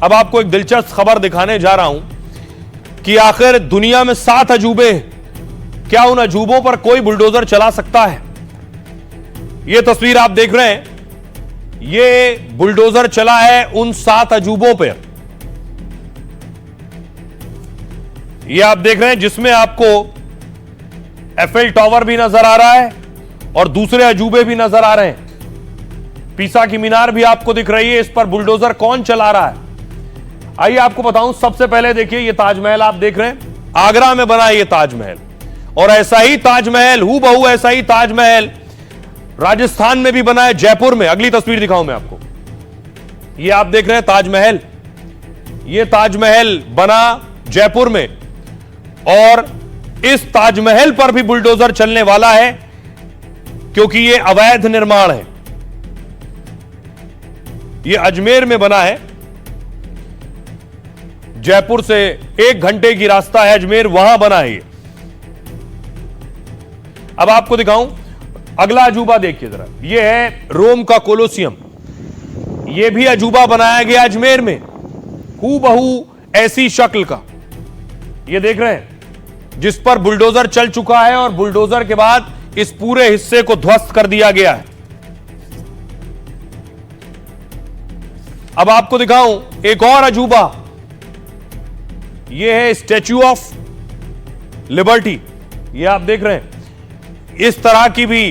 अब आपको एक दिलचस्प खबर दिखाने जा रहा हूं कि आखिर दुनिया में 7 अजूबे, क्या उन अजूबों पर कोई बुलडोजर चला सकता है? यह तस्वीर आप देख रहे हैं, यह बुलडोजर चला है उन 7 अजूबों पर। यह आप देख रहे हैं जिसमें आपको एफएल टावर भी नजर आ रहा है और दूसरे अजूबे भी नजर आ रहे हैं। पीसा की मीनार भी आपको दिख रही है। इस पर बुलडोजर कौन चला रहा है, आइए आपको बताऊं। सबसे पहले देखिए, यह ताजमहल आप देख रहे हैं, आगरा में बना है यह ताजमहल, और ऐसा ही ताजमहल, हूबहू ऐसा ही ताजमहल राजस्थान में भी बना है, जयपुर में। अगली तस्वीर दिखाऊं मैं आपको। यह आप देख रहे हैं ताजमहल, यह ताजमहल बना जयपुर में, और इस ताजमहल पर भी बुलडोजर चलने वाला है क्योंकि यह अवैध निर्माण है। यह अजमेर में बना है, जयपुर से 1 घंटे की रास्ता है, अजमेर वहां बना है। अब आपको दिखाऊं अगला अजूबा, देखिए जरा, यह है रोम का कोलोसियम। यह भी अजूबा बनाया गया अजमेर में, हूबहू ऐसी शक्ल का। यह देख रहे हैं जिस पर बुलडोजर चल चुका है, और बुलडोजर के बाद इस पूरे हिस्से को ध्वस्त कर दिया गया है। अब आपको दिखाऊं एक और अजूबा, यह है स्टैच्यू ऑफ लिबर्टी। यह आप देख रहे हैं, इस तरह की भी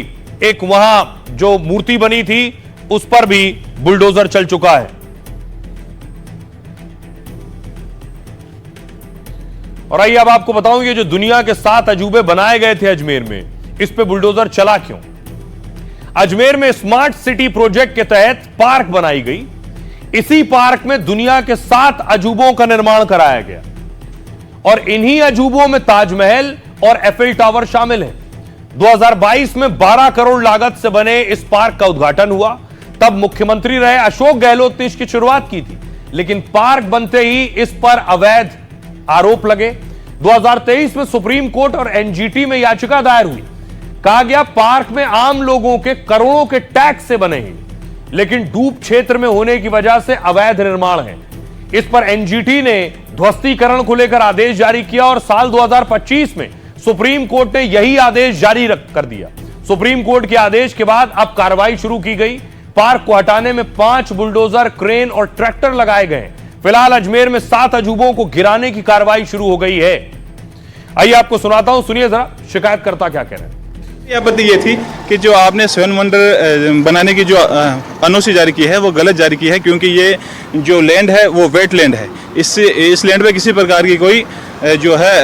एक वहां जो मूर्ति बनी थी उस पर भी बुलडोजर चल चुका है। और आइए अब आपको बताऊं, ये जो दुनिया के 7 अजूबे बनाए गए थे अजमेर में, इस पे बुलडोजर चला क्यों? अजमेर में स्मार्ट सिटी प्रोजेक्ट के तहत पार्क बनाई गई। इसी पार्क में दुनिया के 7 अजूबों का निर्माण कराया गया, और इन्हीं अजूबों में ताजमहल और एफएल टावर शामिल है। 2022 में 12 करोड़ लागत से बने इस पार्क का उद्घाटन हुआ। तब मुख्यमंत्री रहे अशोक गहलोत ने इसकी शुरुआत की थी, लेकिन पार्क बनते ही इस पर अवैध आरोप लगे। 2023 में सुप्रीम कोर्ट और एनजीटी में याचिका दायर हुई। कहा गया पार्क में आम लोगों के करोड़ों के टैक्स से बने हैं, लेकिन डूब क्षेत्र में होने की वजह से अवैध निर्माण है। इस पर एनजीटी ने ध्वस्तीकरण को लेकर आदेश जारी किया, और साल 2025 में सुप्रीम कोर्ट ने यही आदेश जारी कर दिया। सुप्रीम कोर्ट के आदेश के बाद अब कार्रवाई शुरू की गई। पार्क को हटाने में 5 बुलडोजर, क्रेन और ट्रैक्टर लगाए गए। फिलहाल अजमेर में 7 अजूबों को गिराने की कार्रवाई शुरू हो गई है। आइए आपको सुनाता हूं, सुनिए जरा शिकायतकर्ता क्या कह रहे हैं। आपत्ति ये थी कि जो आपने 7 वंडर बनाने की जो एनओसी जारी की है वो गलत जारी की है, क्योंकि ये जो लैंड है वो वेट लैंड है। इस लैंड पे किसी प्रकार की कोई जो है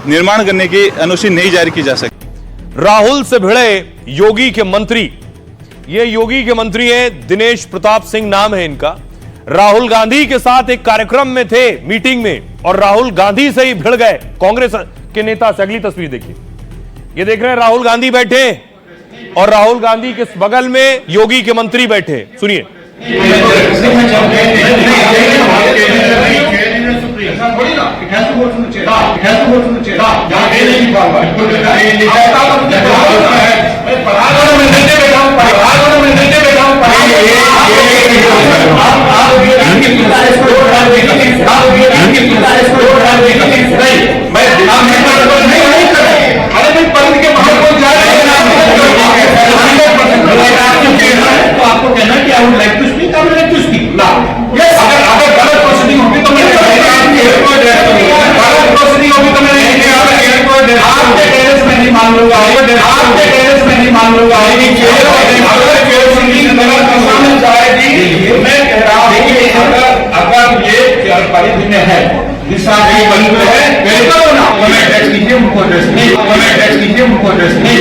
निर्माण करने की एनओसी नहीं जारी की जा सकती। राहुल से भिड़े योगी के मंत्री, ये योगी के मंत्री हैं, दिनेश प्रताप सिंह नाम है इनका। राहुल गांधी के साथ एक कार्यक्रम में थे, मीटिंग में, और राहुल गांधी से ही भिड़ गए कांग्रेस के नेता से। अगली तस्वीर देखिए, ये देख रहे हैं राहुल गांधी बैठे, और राहुल गांधी के बगल में योगी के मंत्री बैठे। सुनिए। आपको कहना कि I would like to speak, I would like to speak now. Yes, अगर गलत प्रोसीडिंग होगी तो मैं गलत प्रोसीडिंग होगी तो मैं आपके टेरेस में नहीं मान लूंगा, आपके टेरेस में नहीं मान लूंगा। अगर प्रोसीडिंग गलत सामने जाएगी तो मैं कह रहा हूं कि अगर ये परिधि में है, दिशा में बंद है, तो ना कमेंट टेक्स्ट कीजिए, उनको एड्रेस नहीं, कमेंट टेक्स्ट कीजिए, उनको एड्रेस नहीं।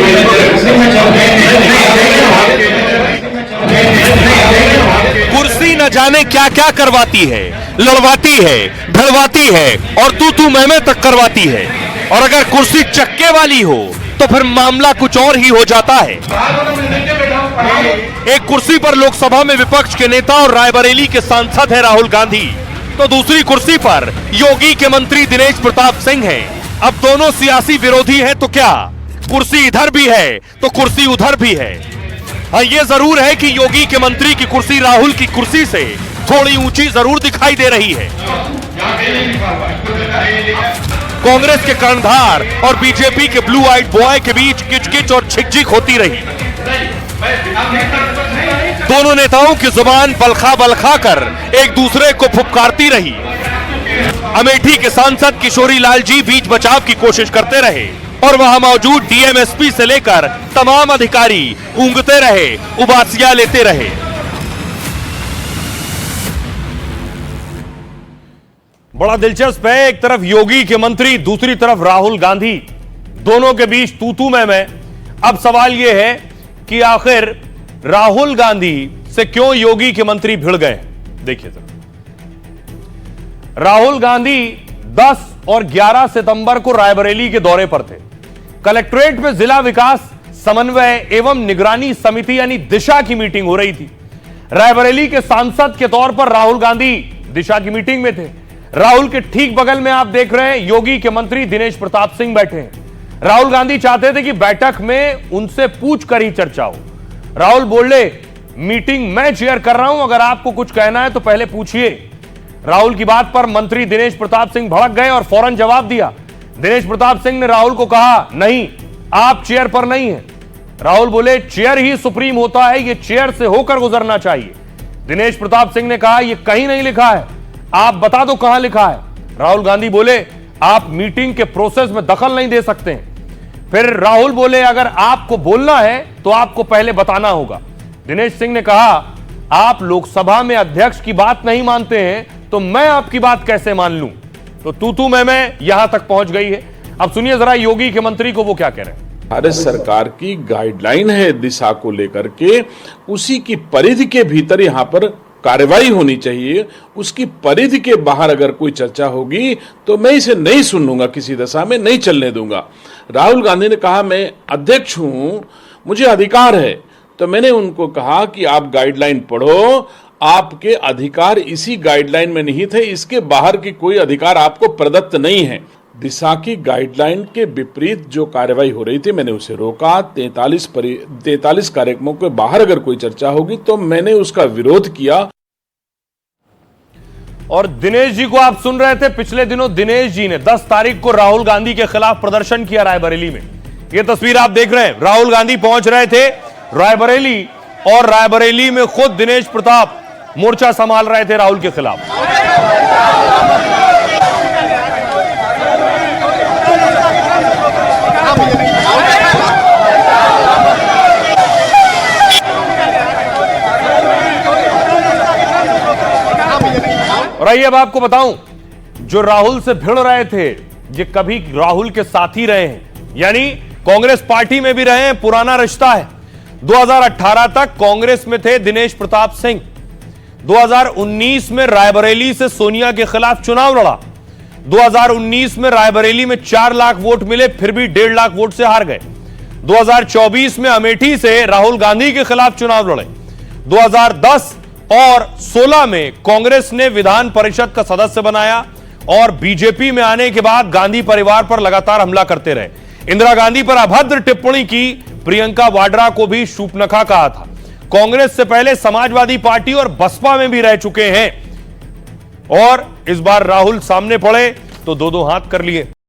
कुर्सी न जाने क्या क्या करवाती है, लड़वाती है, ढलवाती है, और तू मैं तक करवाती है। और अगर कुर्सी चक्के वाली हो तो फिर मामला कुछ और ही हो जाता है। एक कुर्सी पर लोकसभा में विपक्ष के नेता और रायबरेली के सांसद है राहुल गांधी, तो दूसरी कुर्सी पर योगी के मंत्री दिनेश प्रताप सिंह हैं। अब दोनों सियासी विरोधी हैं तो क्या, कुर्सी इधर भी है तो कुर्सी उधर भी है। हाँ, ये जरूर है कि योगी के मंत्री की कुर्सी राहुल की कुर्सी से थोड़ी ऊंची जरूर दिखाई दे रही है। कांग्रेस के कर्णधार और बीजेपी के ब्लू आइड बॉय के बीच किचकिच और झिकझिक होती रही। दोनों नेताओं की जुबान बलखा बलखा कर एक दूसरे को फुफकारती रही। अमेठी के सांसद किशोरी लाल जी बीच बचाव की कोशिश करते रहे और वहां मौजूद डीएमएसपी से लेकर तमाम अधिकारी ऊंघते रहे, उबासियां लेते रहे। बड़ा दिलचस्प है, एक तरफ योगी के मंत्री, दूसरी तरफ राहुल गांधी, दोनों के बीच तू तू मैं। अब सवाल यह है कि आखिर राहुल गांधी से क्यों योगी के मंत्री भिड़ गए। देखिए जरा, राहुल गांधी 10 और 11 सितंबर को रायबरेली के दौरे पर थे। कलेक्ट्रेट में जिला विकास समन्वय एवं निगरानी समिति यानी दिशा की मीटिंग हो रही थी। रायबरेली के सांसद के तौर पर राहुल गांधी दिशा की मीटिंग में थे। राहुल के ठीक बगल में आप देख रहे हैं योगी के मंत्री दिनेश प्रताप सिंह बैठे हैं। राहुल गांधी चाहते थे कि बैठक में उनसे पूछ कर ही चर्चा हो। राहुल बोले, मीटिंग मैं चेयर कर रहा हूं, अगर आपको कुछ कहना है तो पहले पूछिए। राहुल की बात पर मंत्री दिनेश प्रताप सिंह भड़क गए और फौरन जवाब दिया। दिनेश प्रताप सिंह ने राहुल को कहा, नहीं, आप चेयर पर नहीं हैं। राहुल बोले, चेयर ही सुप्रीम होता है, यह चेयर से होकर गुजरना चाहिए। दिनेश प्रताप सिंह ने कहा, यह कहीं नहीं लिखा है, आप बता दो कहां लिखा है। राहुल गांधी बोले, आप मीटिंग के प्रोसेस में दखल नहीं दे सकते हैं। फिर राहुल बोले, अगर आपको बोलना है तो आपको पहले बताना होगा। दिनेश सिंह ने कहा, आप लोकसभा में अध्यक्ष की बात नहीं मानते हैं तो मैं आपकी बात कैसे मान लूं। तो तू मैं यहां तक पहुंच गई है। अब सुनिए जरा योगी के मंत्री को वो क्या कह रहे हैं। भारत सरकार की गाइडलाइन है दिशा को लेकर के, उसी की परिधि के भीतर यहाँ पर कार्रवाई होनी चाहिए। उसकी परिधि के बाहर अगर कोई चर्चा होगी तो मैं इसे नहीं सुन लूंगा, किसी दशा में नहीं चलने दूंगा। राहुल गांधी ने कहा, मैं अध्यक्ष हूं, मुझे अधिकार है। तो मैंने उनको कहा कि आप गाइडलाइन पढ़ो, आपके अधिकार इसी गाइडलाइन में निहित है, इसके बाहर की कोई अधिकार आपको प्रदत्त नहीं है। दिशा की गाइडलाइन के विपरीत जो कार्रवाई हो रही थी मैंने उसे रोका। 43 कार्यक्रमों के बाहर अगर कोई चर्चा होगी तो मैंने उसका विरोध किया। और दिनेश जी को आप सुन रहे थे, पिछले दिनों दिनेश जी ने 10 तारीख को राहुल गांधी के खिलाफ प्रदर्शन किया रायबरेली में। यह तस्वीर आप देख रहे हैं, राहुल गांधी पहुंच रहे थे रायबरेली और रायबरेली में खुद दिनेश प्रताप मोर्चा संभाल रहे थे राहुल के खिलाफ। और आइए अब आपको बताऊं, जो राहुल से भिड़ रहे थे ये कभी राहुल के साथी रहे हैं, यानी कांग्रेस पार्टी में भी रहे हैं, पुराना रिश्ता है। 2018 तक कांग्रेस में थे दिनेश प्रताप सिंह। 2019 में रायबरेली से सोनिया के खिलाफ चुनाव लड़ा। 2019 में रायबरेली में 4 लाख वोट मिले, फिर भी 1.5 लाख वोट से हार गए। 2024 में अमेठी से राहुल गांधी के खिलाफ चुनाव लड़े। 2010 और 16 में कांग्रेस ने विधान परिषद का सदस्य बनाया और बीजेपी में आने के बाद गांधी परिवार पर लगातार हमला करते रहे। इंदिरा गांधी पर अभद्र टिप्पणी की, प्रियंका वाड्रा को भी शूपनखा कहा था। कांग्रेस से पहले समाजवादी पार्टी और बसपा में भी रह चुके हैं और इस बार राहुल सामने पड़े तो दो हाथ कर लिए।